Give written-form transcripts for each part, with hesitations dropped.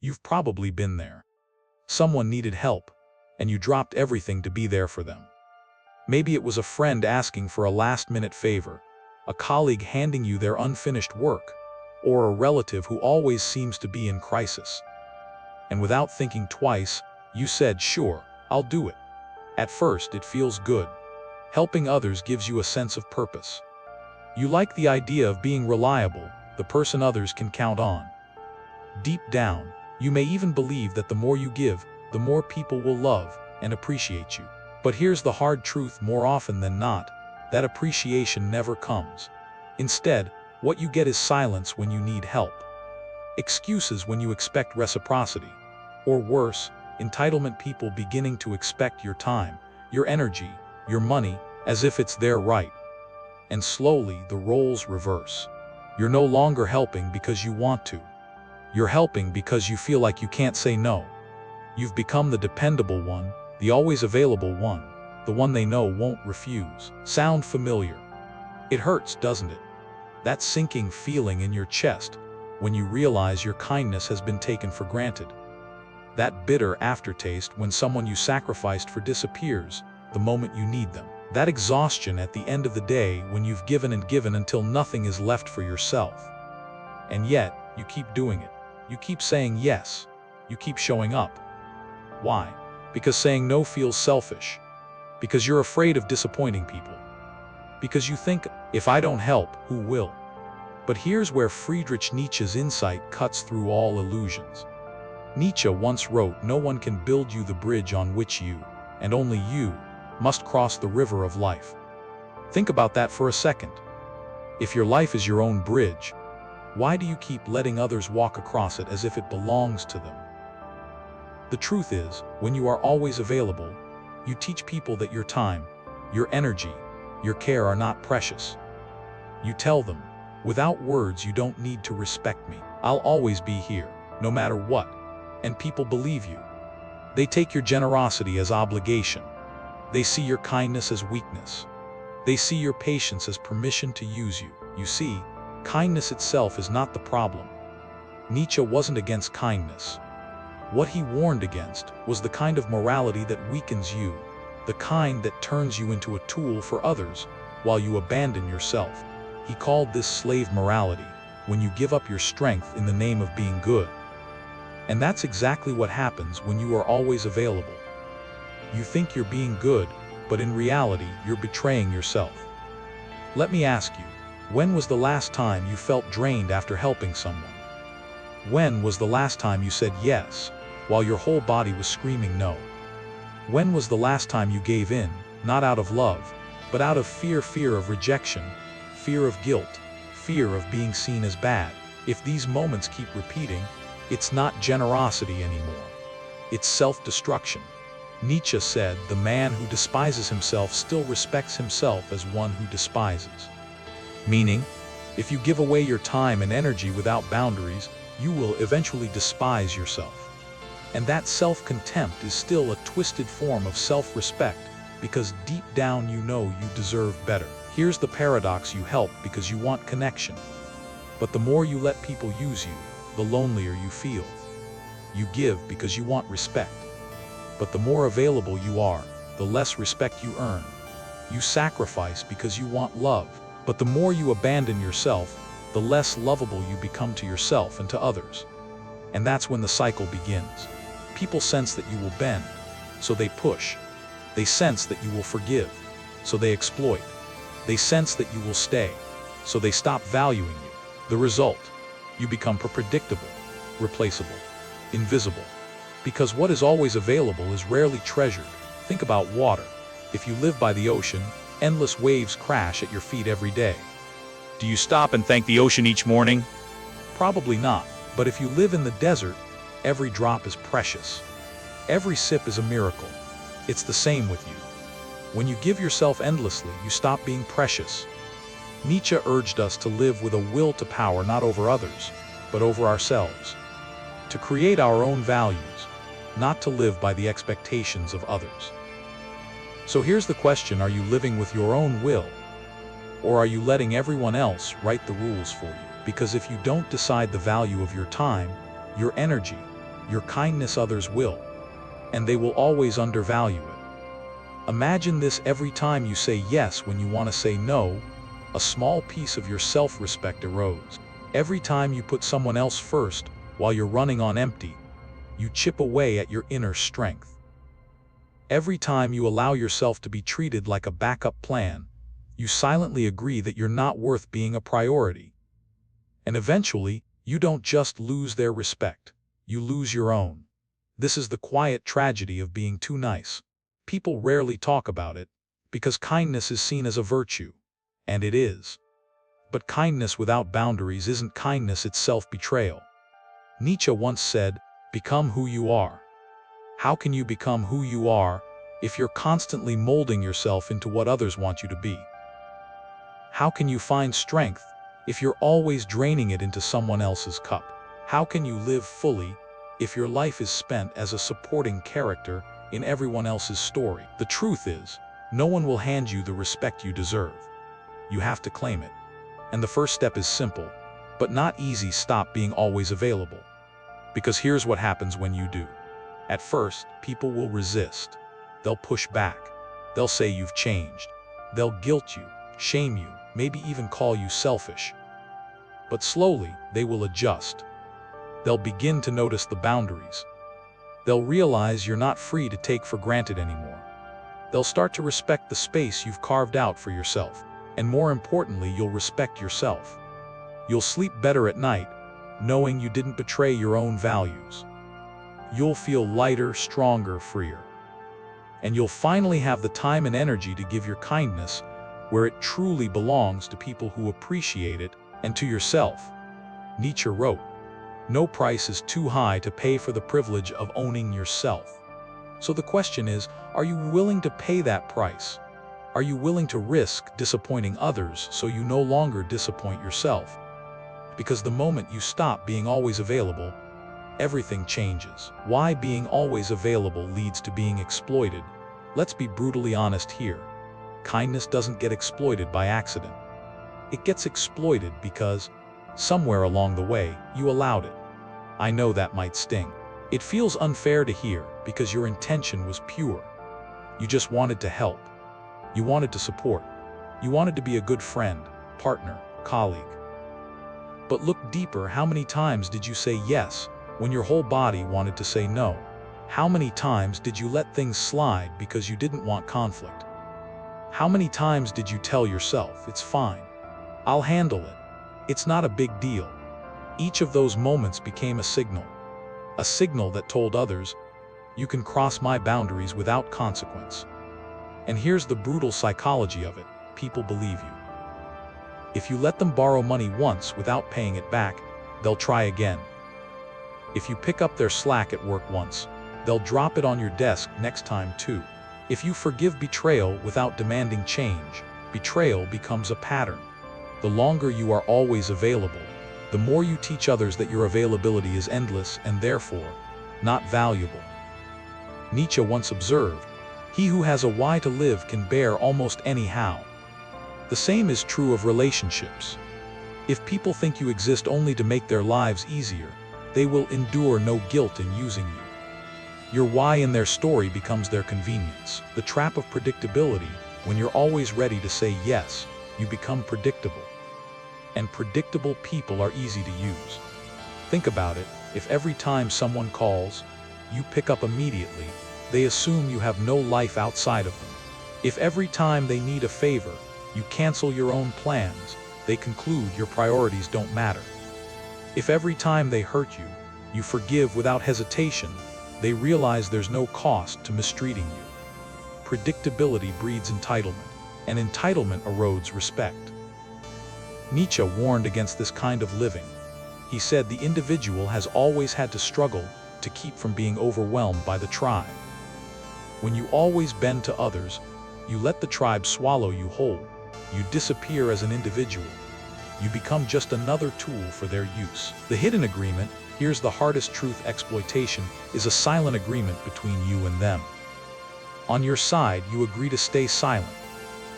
You've probably been there. Someone needed help, and you dropped everything to be there for them. Maybe it was a friend asking for a last-minute favor, a colleague handing you their unfinished work, or a relative who always seems to be in crisis. And without thinking twice, you said, "Sure, I'll do it." At first, it feels good. Helping others gives you a sense of purpose. You like the idea of being reliable, the person others can count on. Deep down, you may even believe that the more you give, the more people will love and appreciate you. But here's the hard truth: more often than not, that appreciation never comes. Instead, what you get is silence when you need help, excuses when you expect reciprocity, or worse, entitlement, people beginning to expect your time, your energy, your money, as if it's their right. And slowly, the roles reverse. You're no longer helping because you want to. You're helping because you feel like you can't say no. You've become the dependable one, the always available one, the one they know won't refuse. Sound familiar? It hurts, doesn't it? That sinking feeling in your chest when you realize your kindness has been taken for granted. That bitter aftertaste when someone you sacrificed for disappears the moment you need them. That exhaustion at the end of the day when you've given and given until nothing is left for yourself. And yet, you keep doing it. You keep saying yes. You keep showing up. Why? Because saying no feels selfish. Because you're afraid of disappointing people. Because you think, if I don't help, who will? But here's where Friedrich Nietzsche's insight cuts through all illusions. Nietzsche once wrote, "No one can build you the bridge on which you, and only you, must cross the river of life." Think about that for a second. If your life is your own bridge, why do you keep letting others walk across it as if it belongs to them? The truth is, when you are always available, you teach people that your time, your energy, your care are not precious. You tell them, without words, you don't need to respect me. I'll always be here, no matter what. And people believe you. They take your generosity as obligation. They see your kindness as weakness. They see your patience as permission to use you. You see, kindness itself is not the problem. Nietzsche wasn't against kindness. What he warned against was the kind of morality that weakens you, the kind that turns you into a tool for others while you abandon yourself. He called this slave morality, when you give up your strength in the name of being good. And that's exactly what happens when you are always available. You think you're being good, but in reality, you're betraying yourself. Let me ask you, when was the last time you felt drained after helping someone? When was the last time you said yes, while your whole body was screaming no? When was the last time you gave in, not out of love, but out of fear of rejection, fear of guilt, fear of being seen as bad? If these moments keep repeating, it's not generosity anymore. It's self-destruction. Nietzsche said, "The man who despises himself still respects himself as one who despises." Meaning, if you give away your time and energy without boundaries, you will eventually despise yourself. And that self-contempt is still a twisted form of self-respect, because deep down you know you deserve better. Here's the paradox: you help because you want connection. But the more you let people use you, the lonelier you feel. You give because you want respect. But the more available you are, the less respect you earn. You sacrifice because you want love. But the more you abandon yourself, the less lovable you become to yourself and to others. And that's when the cycle begins. People sense that you will bend, so they push. They sense that you will forgive, so they exploit. They sense that you will stay, so they stop valuing you. The result: you become predictable, replaceable, invisible. Because what is always available is rarely treasured. Think about water. If you live by the ocean, endless waves crash at your feet every day. Do you stop and thank the ocean each morning? Probably not. But if you live in the desert, every drop is precious. Every sip is a miracle. It's the same with you. When you give yourself endlessly, you stop being precious. Nietzsche urged us to live with a will to power not over others, but over ourselves. To create our own values, not to live by the expectations of others. So here's the question: are you living with your own will? Or are you letting everyone else write the rules for you? Because if you don't decide the value of your time, your energy, your kindness others will, and they will always undervalue it. Imagine this: every time you say yes when you want to say no, a small piece of your self-respect erodes. Every time you put someone else first while you're running on empty, you chip away at your inner strength. Every time you allow yourself to be treated like a backup plan, you silently agree that you're not worth being a priority. And eventually, you don't just lose their respect, you lose your own. This is the quiet tragedy of being too nice. People rarely talk about it, because kindness is seen as a virtue. And it is. But kindness without boundaries isn't kindness, it's self-betrayal. Nietzsche once said, "Become who you are." How can you become who you are if you're constantly molding yourself into what others want you to be? How can you find strength if you're always draining it into someone else's cup? How can you live fully if your life is spent as a supporting character in everyone else's story? The truth is, no one will hand you the respect you deserve. You have to claim it. And the first step is simple, but not easy: stop being always available. Because here's what happens when you do. At first, people will resist. They'll push back. They'll say you've changed. They'll guilt you, shame you, maybe even call you selfish. But slowly, they will adjust. They'll begin to notice the boundaries. They'll realize you're not free to take for granted anymore. They'll start to respect the space you've carved out for yourself. And more importantly, you'll respect yourself. You'll sleep better at night, knowing you didn't betray your own values. You'll feel lighter, stronger, freer. And you'll finally have the time and energy to give your kindness where it truly belongs, to people who appreciate it, and to yourself. Nietzsche wrote, "No price is too high to pay for the privilege of owning yourself." So the question is, are you willing to pay that price? Are you willing to risk disappointing others so you no longer disappoint yourself? Because the moment you stop being always available, everything changes. Why being always available leads to being exploited? Let's be brutally honest here. Kindness doesn't get exploited by accident. It gets exploited because, somewhere along the way, you allowed it. I know that might sting. It feels unfair to hear because your intention was pure. You just wanted to help. You wanted to support. You wanted to be a good friend, partner, colleague. But look deeper. How many times did you say yes when your whole body wanted to say no? How many times did you let things slide because you didn't want conflict? How many times did you tell yourself, "It's fine. I'll handle it. It's not a big deal"? Each of those moments became a signal that told others, "You can cross my boundaries without consequence." And here's the brutal psychology of it: people believe you. If you let them borrow money once without paying it back, they'll try again. If you pick up their slack at work once, they'll drop it on your desk next time too. If you forgive betrayal without demanding change, betrayal becomes a pattern. The longer you are always available, the more you teach others that your availability is endless and therefore not valuable. Nietzsche once observed, "He who has a why to live can bear almost any how." The same is true of relationships. If people think you exist only to make their lives easier, they will endure no guilt in using you. Your why in their story becomes their convenience. The trap of predictability: when you're always ready to say yes, you become predictable. And predictable people are easy to use. Think about it: if every time someone calls, you pick up immediately, they assume you have no life outside of them. If every time they need a favor, you cancel your own plans, they conclude your priorities don't matter. If every time they hurt you, you forgive without hesitation, they realize there's no cost to mistreating you. Predictability breeds entitlement, and entitlement erodes respect. Nietzsche warned against this kind of living. He said the individual has always had to struggle to keep from being overwhelmed by the tribe. When you always bend to others, you let the tribe swallow you whole. You disappear as an individual. You become just another tool for their use. The hidden agreement, here's the hardest truth: exploitation is a silent agreement between you and them. On your side, you agree to stay silent.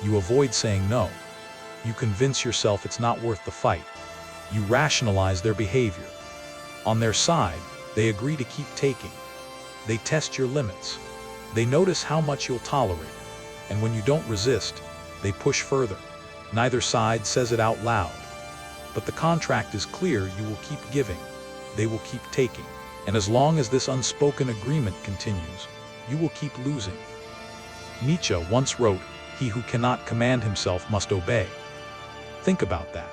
You avoid saying no. You convince yourself it's not worth the fight. You rationalize their behavior. On their side, They agree to keep taking. They test your limits. They notice how much you'll tolerate. And when you don't resist, they push further. Neither side says it out loud. But the contract is clear: you will keep giving. They will keep taking. And as long as this unspoken agreement continues, you will keep losing. Nietzsche once wrote, "He who cannot command himself must obey." Think about that.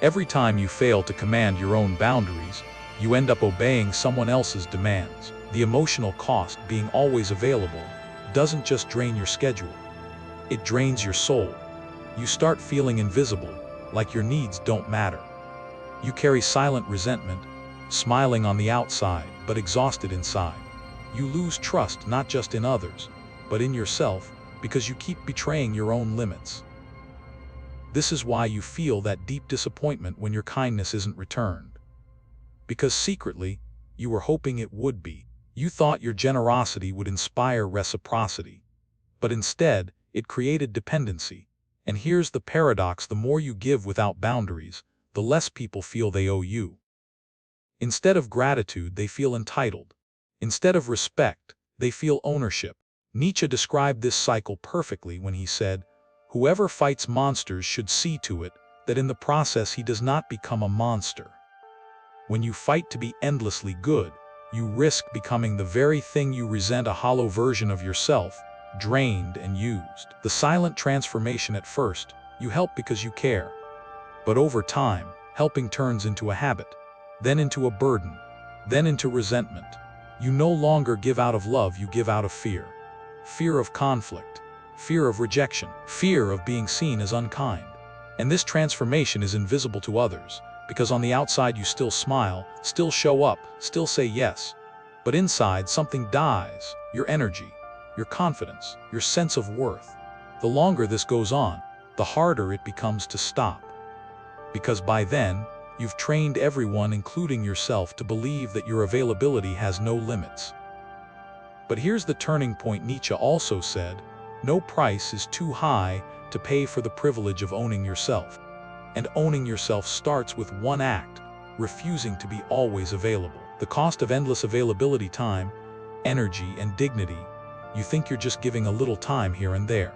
Every time you fail to command your own boundaries, you end up obeying someone else's demands. The emotional cost, being always available, doesn't just drain your schedule. It drains your soul. You start feeling invisible, like your needs don't matter. You carry silent resentment, smiling on the outside, but exhausted inside. You lose trust not just in others, but in yourself, because you keep betraying your own limits. This is why you feel that deep disappointment when your kindness isn't returned. Because secretly, you were hoping it would be. You thought your generosity would inspire reciprocity. But instead, it created dependency. And here's the paradox: the more you give without boundaries, the less people feel they owe you. Instead of gratitude, they feel entitled. Instead of respect, they feel ownership. Nietzsche described this cycle perfectly when he said, "Whoever fights monsters should see to it that in the process he does not become a monster." When you fight to be endlessly good, you risk becoming the very thing you resent, a hollow version of yourself, drained and used. The silent transformation: at first, you help because you care. But over time, helping turns into a habit, then into a burden, then into resentment. You no longer give out of love, you give out of fear. Fear of conflict, fear of rejection, fear of being seen as unkind. And this transformation is invisible to others, because on the outside you still smile, still show up, still say yes. But inside something dies: your energy, your confidence, your sense of worth. The longer this goes on, the harder it becomes to stop. Because by then, you've trained everyone, including yourself, to believe that your availability has no limits. But here's the turning point. Nietzsche also said, "No price is too high to pay for the privilege of owning yourself." And owning yourself starts with one act: refusing to be always available. The cost of endless availability: time, energy, and dignity. You think you're just giving a little time here and there.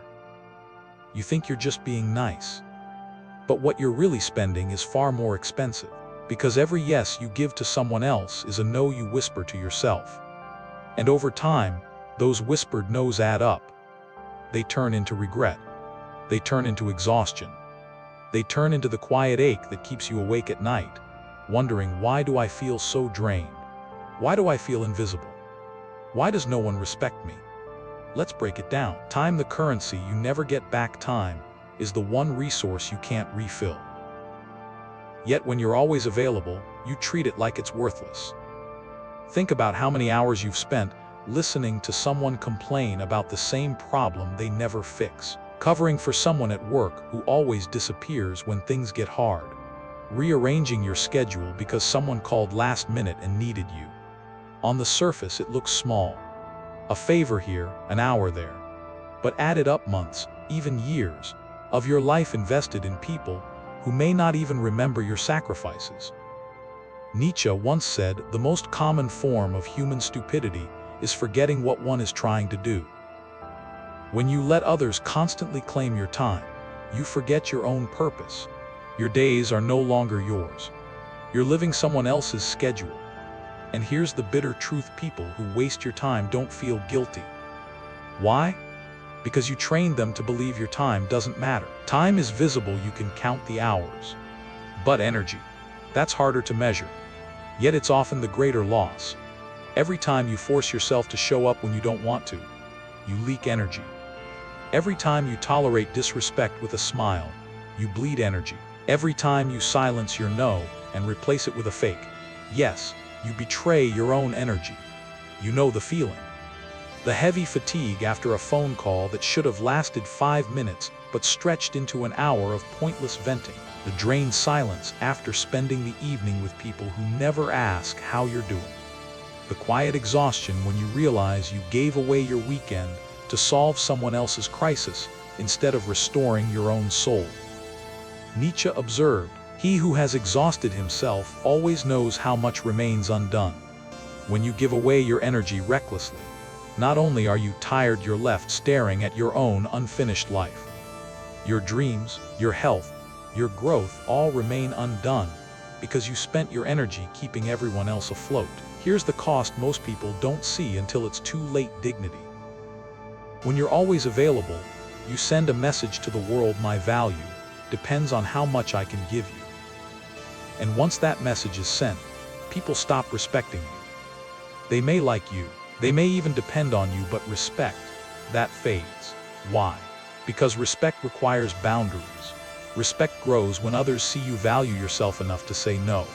You think you're just being nice. But what you're really spending is far more expensive. Because every yes you give to someone else is a no you whisper to yourself. And over time, those whispered no's add up. They turn into regret. They turn into exhaustion. They turn into the quiet ache that keeps you awake at night, wondering, why do I feel so drained? Why do I feel invisible? Why does no one respect me? Let's break it down. Time, the currency you never get back. Time is the one resource you can't refill. Yet when you're always available, you treat it like it's worthless. Think about how many hours you've spent listening to someone complain about the same problem they never fix, covering for someone at work who always disappears when things get hard, rearranging your schedule because someone called last minute and needed you. On the surface, it looks small. A favor here, an hour there. But added up, months, even years, of your life invested in people who may not even remember your sacrifices. Nietzsche once said, "The most common form of human stupidity is forgetting what one is trying to do." When you let others constantly claim your time, you forget your own purpose. Your days are no longer yours. You're living someone else's schedule. And here's the bitter truth: people who waste your time don't feel guilty. Why? Because you trained them to believe your time doesn't matter. Time is visible, you can count the hours. But energy, that's harder to measure. Yet it's often the greater loss. Every time you force yourself to show up when you don't want to, you leak energy. Every time you tolerate disrespect with a smile, you bleed energy. Every time you silence your no and replace it with a fake yes, you betray your own energy. You know the feeling. The heavy fatigue after a phone call that should have lasted 5 minutes but stretched into an hour of pointless venting. The drained silence after spending the evening with people who never ask how you're doing. The quiet exhaustion when you realize you gave away your weekend to solve someone else's crisis instead of restoring your own soul. Nietzsche observed, "He who has exhausted himself always knows how much remains undone." when you give away your energy recklessly. Not only are you tired, you're left staring at your own unfinished life. Your dreams, your health, your growth all remain undone because you spent your energy keeping everyone else afloat. Here's the cost most people don't see until it's too late: dignity. When you're always available, you send a message to the world: my value depends on how much I can give you. And once that message is sent, people stop respecting you. They may like you, they may even depend on you, but respect, that fades. Why? Because respect requires boundaries. Respect grows when others see you value yourself enough to say no.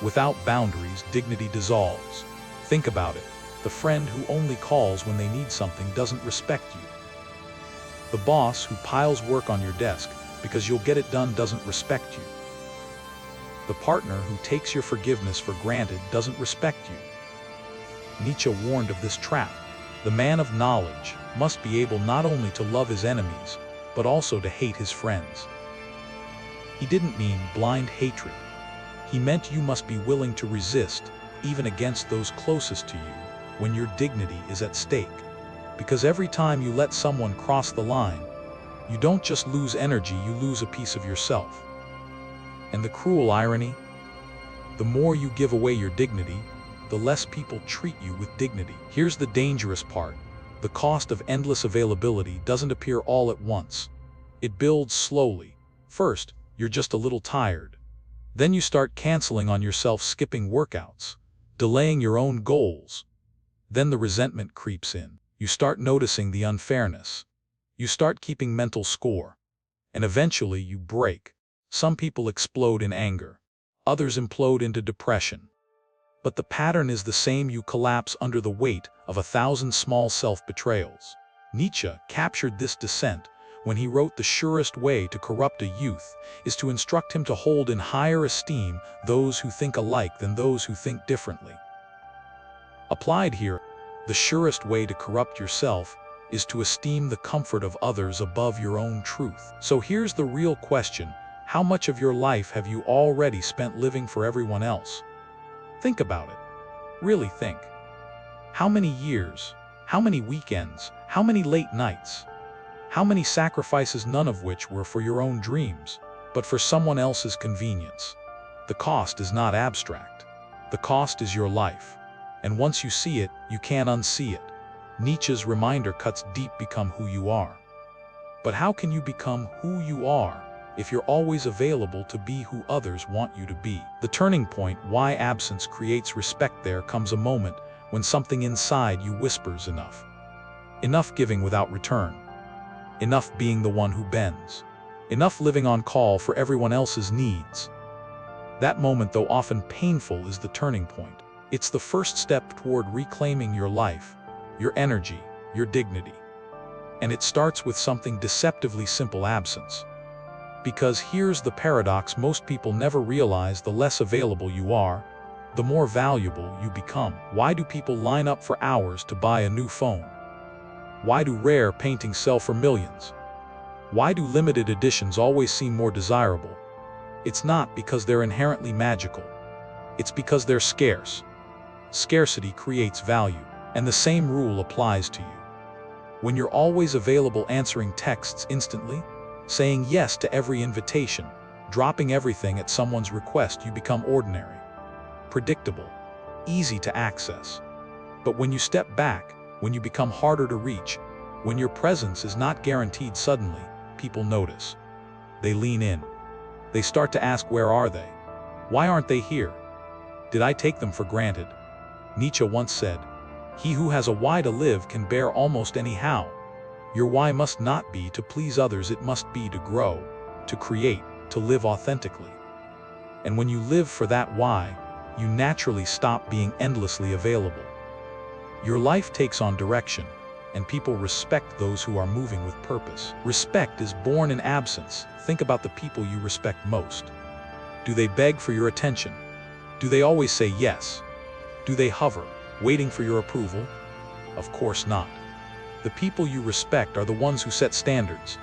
Without boundaries, dignity dissolves. Think about it. The friend who only calls when they need something doesn't respect you. The boss who piles work on your desk because you'll get it done doesn't respect you. The partner who takes your forgiveness for granted doesn't respect you. Nietzsche warned of this trap. The man of knowledge must be able not only to love his enemies, but also to hate his friends. He didn't mean blind hatred. He meant you must be willing to resist, even against those closest to you, when your dignity is at stake. Because every time you let someone cross the line, you don't just lose energy, you lose a piece of yourself. And the cruel irony? The more you give away your dignity, the less people treat you with dignity. Here's the dangerous part. The cost of endless availability doesn't appear all at once. It builds slowly. First, you're just a little tired. Then you start canceling on yourself, skipping workouts, delaying your own goals. Then the resentment creeps in. You start noticing the unfairness. You start keeping mental score. And eventually you break. Some people explode in anger. Others implode into depression. But the pattern is the same: you collapse under the weight of 1,000 small self-betrayals. Nietzsche captured this descent when he wrote, the surest way to corrupt a youth is to instruct him to hold in higher esteem those who think alike than those who think differently. Applied here, the surest way to corrupt yourself is to esteem the comfort of others above your own truth. So here's the real question: how much of your life have you already spent living for everyone else? Think about it. Really think. How many years? How many weekends? How many late nights? How many sacrifices, none of which were for your own dreams, but for someone else's convenience? The cost is not abstract. The cost is your life. And once you see it, you can't unsee it. Nietzsche's reminder cuts deep: become who you are. But how can you become who you are if you're always available to be who others want you to be? The turning point, why absence creates respect. There comes a moment when something inside you whispers enough. Enough giving without return. Enough being the one who bends. Enough living on call for everyone else's needs. That moment, though often painful, is the turning point. It's the first step toward reclaiming your life, your energy, your dignity. And it starts with something deceptively simple: absence. Because here's the paradox: most people never realize the less available you are, the more valuable you become. Why do people line up for hours to buy a new phone? Why do rare paintings sell for millions? Why do limited editions always seem more desirable? It's not because they're inherently magical. It's because they're scarce. Scarcity creates value, and the same rule applies to you. When you're always available, answering texts instantly, saying yes to every invitation, dropping everything at someone's request, you become ordinary, predictable, easy to access. But when you step back, when you become harder to reach, when your presence is not guaranteed, suddenly, people notice. They lean in. They start to ask, where are they? Why aren't they here? Did I take them for granted? Nietzsche once said, he who has a why to live can bear almost any how. Your why must not be to please others, it must be to grow, to create, to live authentically. And when you live for that why, you naturally stop being endlessly available. Your life takes on direction, and people respect those who are moving with purpose. Respect is born in absence. Think about the people you respect most. Do they beg for your attention? Do they always say yes? Do they hover, waiting for your approval? Of course not. The people you respect are the ones who set standards.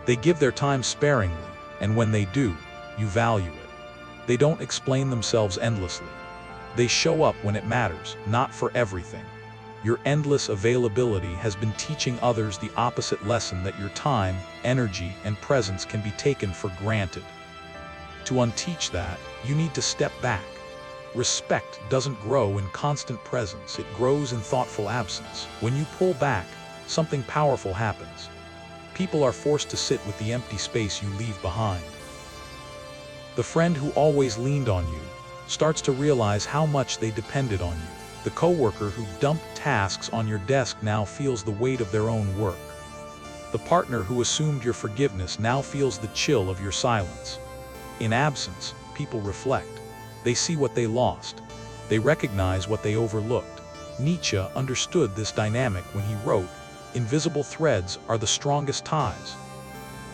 They give their time sparingly, and when they do, you value it. They don't explain themselves endlessly. They show up when it matters, not for everything. Your endless availability has been teaching others the opposite lesson, that your time, energy, and presence can be taken for granted. To unteach that, you need to step back. Respect doesn't grow in constant presence, it grows in thoughtful absence. When you pull back, something powerful happens. People are forced to sit with the empty space you leave behind. The friend who always leaned on you starts to realize how much they depended on you. The coworker who dumped tasks on your desk now feels the weight of their own work. The partner who assumed your forgiveness now feels the chill of your silence. In absence, people reflect. They see what they lost. They recognize what they overlooked. Nietzsche understood this dynamic when he wrote, "Invisible threads are the strongest ties."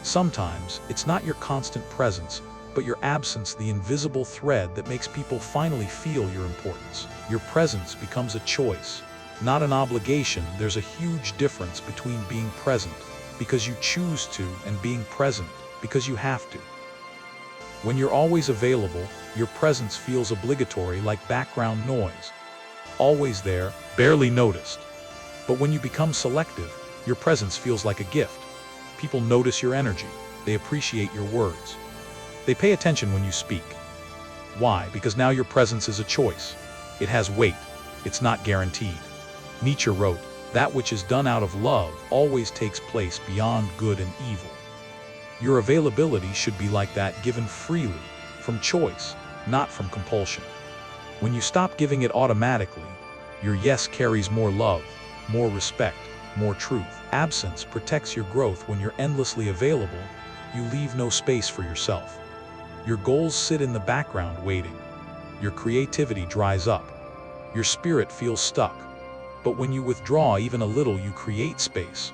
Sometimes, it's not your constant presence, but your absence, the invisible thread that makes people finally feel your importance. Your presence becomes a choice, not an obligation. There's a huge difference between being present because you choose to and being present because you have to. When you're always available, your presence feels obligatory, like background noise. Always there, barely noticed. But when you become selective, your presence feels like a gift. People notice your energy. They appreciate your words. They pay attention when you speak. Why? Because now your presence is a choice. It has weight. It's not guaranteed. Nietzsche wrote, "That which is done out of love always takes place beyond good and evil." Your availability should be like that, given freely, from choice, not from compulsion. When you stop giving it automatically, your yes carries more love, more respect, more truth. Absence protects your growth. When you're endlessly available, you leave no space for yourself. Your goals sit in the background waiting. Your creativity dries up. Your spirit feels stuck. But when you withdraw even a little, you create space.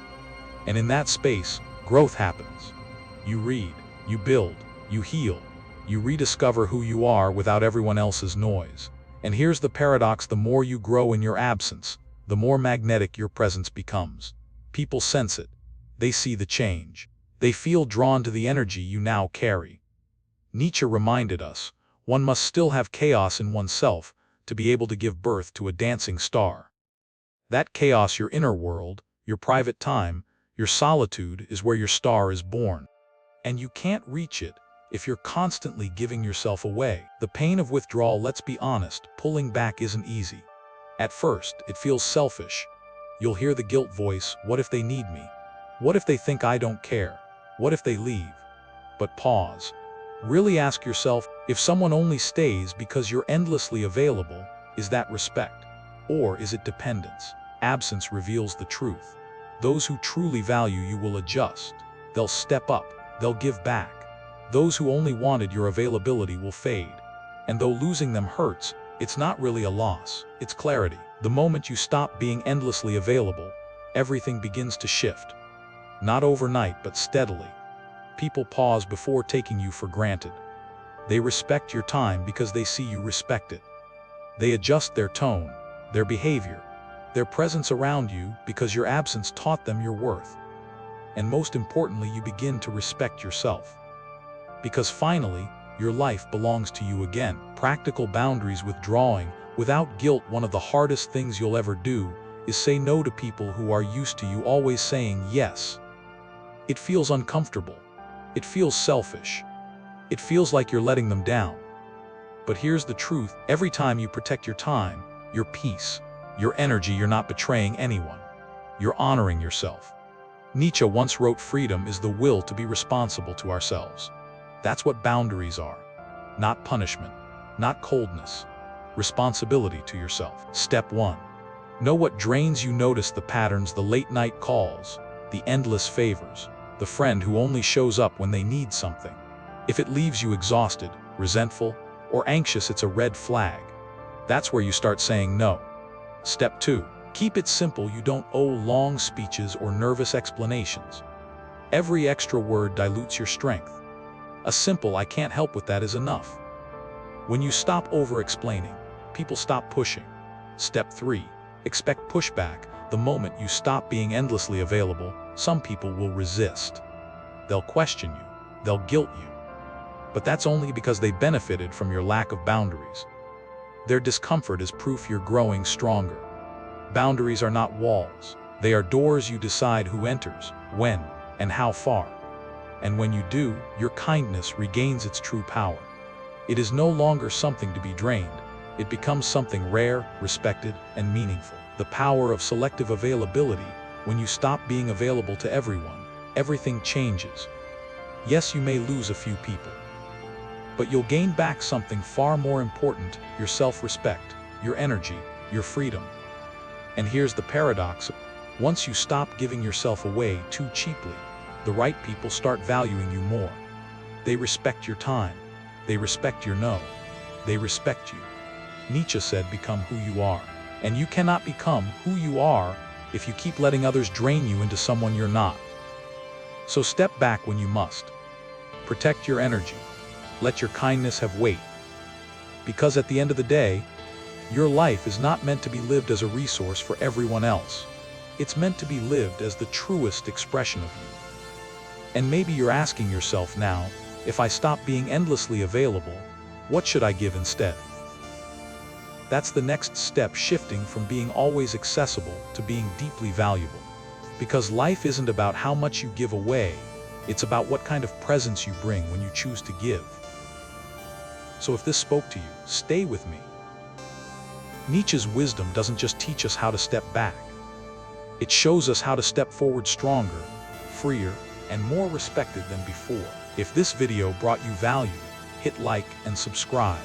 And in that space, growth happens. You read, you build, you heal, you rediscover who you are without everyone else's noise. And here's the paradox: the more you grow in your absence, the more magnetic your presence becomes. People sense it. They see the change. They feel drawn to the energy you now carry. Nietzsche reminded us, one must still have chaos in oneself to be able to give birth to a dancing star. That chaos, your inner world, your private time, your solitude, is where your star is born. And you can't reach it if you're constantly giving yourself away. The pain of withdrawal, let's be honest, pulling back isn't easy. At first, it feels selfish. You'll hear the guilt voice, what if they need me? What if they think I don't care? What if they leave? But pause. Really ask yourself, if someone only stays because you're endlessly available, is that respect? Or is it dependence? Absence reveals the truth. Those who truly value you will adjust. They'll step up. They'll give back. Those who only wanted your availability will fade. And though losing them hurts, it's not really a loss. It's clarity. The moment you stop being endlessly available, everything begins to shift. Not overnight, but steadily. People pause before taking you for granted. They respect your time because they see you respect it. They adjust their tone, their behavior, their presence around you because your absence taught them your worth. And most importantly, you begin to respect yourself. Because finally, your life belongs to you again. Practical boundaries, withdrawing without guilt. One of the hardest things you'll ever do is say no to people who are used to you always saying yes. It feels uncomfortable. It feels selfish. It feels like you're letting them down. But here's the truth: every time you protect your time, your peace, your energy, you're not betraying anyone. You're honoring yourself. Nietzsche once wrote, "Freedom is the will to be responsible to ourselves." That's what boundaries are. Not punishment, not coldness. Responsibility to yourself. Step 1. Know what drains you. Notice the patterns, the late night calls, the endless favors, the friend who only shows up when they need something. If it leaves you exhausted, resentful, or anxious, it's a red flag. That's where you start saying no. Step 2. Keep it simple. You don't owe long speeches or nervous explanations. Every extra word dilutes your strength. A simple "I can't help with that" is enough. When you stop over-explaining, people stop pushing. Step 3. Expect pushback. The moment you stop being endlessly available, some people will resist. They'll question you. They'll guilt you. But that's only because they benefited from your lack of boundaries. Their discomfort is proof you're growing stronger. Boundaries are not walls. They are doors you decide who enters, when, and how far. And when you do, your kindness regains its true power. It is no longer something to be drained. It becomes something rare, respected, and meaningful. The power of selective availability. When you stop being available to everyone, everything changes. Yes, you may lose a few people, but you'll gain back something far more important: your self-respect, your energy, your freedom. And here's the paradox. Once you stop giving yourself away too cheaply, the right people start valuing you more. They respect your time. They respect your no. They respect you. Nietzsche said, "Become who you are." And you cannot become who you are if you keep letting others drain you into someone you're not. So step back when you must. Protect your energy. Let your kindness have weight. Because at the end of the day, your life is not meant to be lived as a resource for everyone else. It's meant to be lived as the truest expression of you. And maybe you're asking yourself now, if I stop being endlessly available, what should I give instead? That's the next step, shifting from being always accessible to being deeply valuable. Because life isn't about how much you give away, it's about what kind of presence you bring when you choose to give. So if this spoke to you, stay with me. Nietzsche's wisdom doesn't just teach us how to step back. It shows us how to step forward stronger, freer, and more respected than before. If this video brought you value, hit like and subscribe.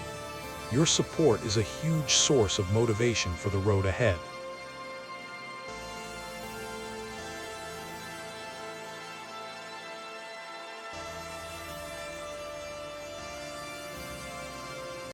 Your support is a huge source of motivation for the road ahead.